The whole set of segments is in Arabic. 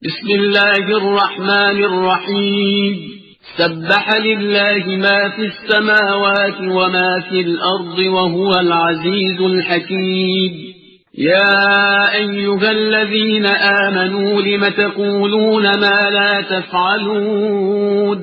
بسم الله الرحمن الرحيم. سبح لله ما في السماوات وما في الأرض وهو العزيز الحكيم. يا أيها الذين آمنوا لم تقولون ما لا تفعلون؟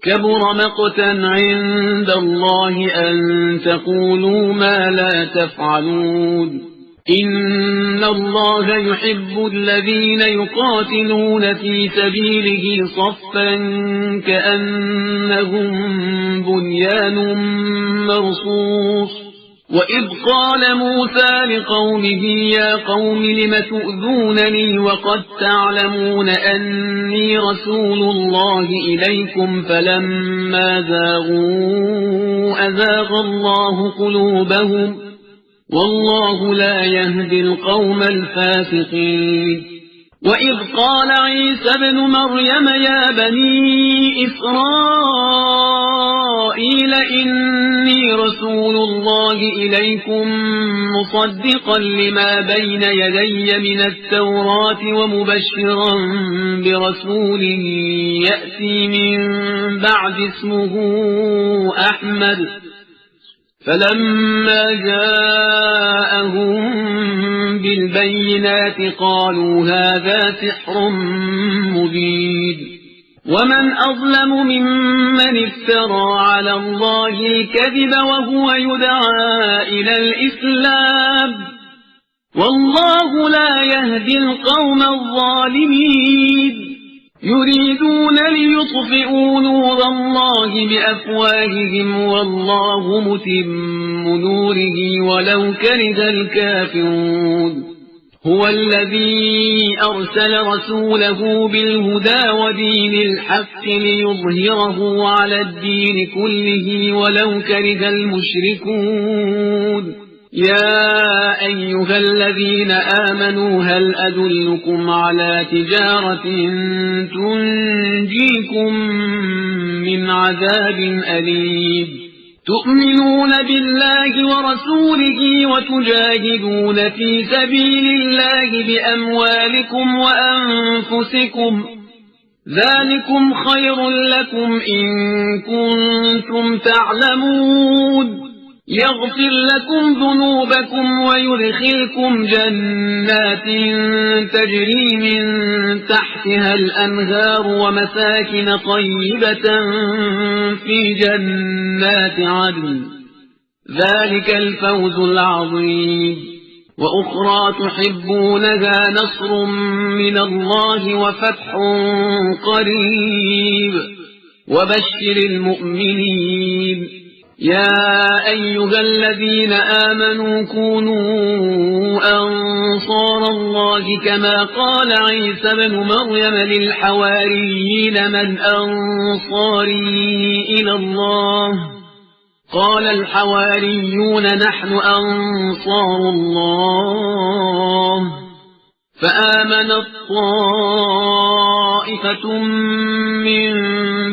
كبر مقتا عند الله أن تقولوا ما لا تفعلون. إن الله يحب الذين يقاتلون في سبيله صفا كأنهم بنيان مرصوص. وإذ قال موسى لقومه يا قوم لم تؤذونني وقد تعلمون أني رسول الله إليكم فلما زاغوا أزاغ الله قلوبهم والله لا يهدي القوم الفاسقين. وإذ قال عيسى ابن مريم يا بني إسرائيل إني رسول الله إليكم مصدقا لما بين يدي من التوراة ومبشرا برسول يأتي من بعد اسمه أحمد. فلما جاءهم بالبينات قالوا هذا سحر مبين. ومن أظلم ممن افترى على الله الكذب وهو يدعى إلى الإسلام والله لا يهدي القوم الظالمين. يريدون ليطفئوا نور الله بأفواههم والله متم نوره ولو كره الكافرون. هو الذي أرسل رسوله بالهدى ودين الحق ليظهره على الدين كله ولو كره المشركون. يا أيها الذين آمنوا هل أدلكم على تجارة تنجيكم من عذاب أليم؟ تؤمنون بالله ورسوله وتجاهدون في سبيل الله بأموالكم وأنفسكم ذلكم خير لكم إن كنتم تعلمون. يغفر لكم ذنوبكم ويدخلكم جنات تجري من تحتها الأنهار ومساكن طيبة في جنات عدن ذلك الفوز العظيم. وأخرى تحبونها نصر من الله وفتح قريب وبشر المؤمنين. يا أيها الذين آمنوا كونوا أنصار الله كما قال عيسى ابن مريم للحواريين من أنصاري إلى الله؟ قال الحواريون نحن أنصار الله. فآمنت طائفة من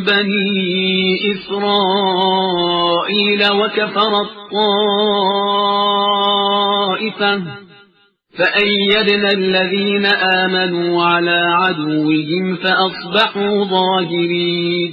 بني إسرائيل وكفرت طائفة فأيدنا الذين آمنوا على عدوهم فأصبحوا ظاهرين.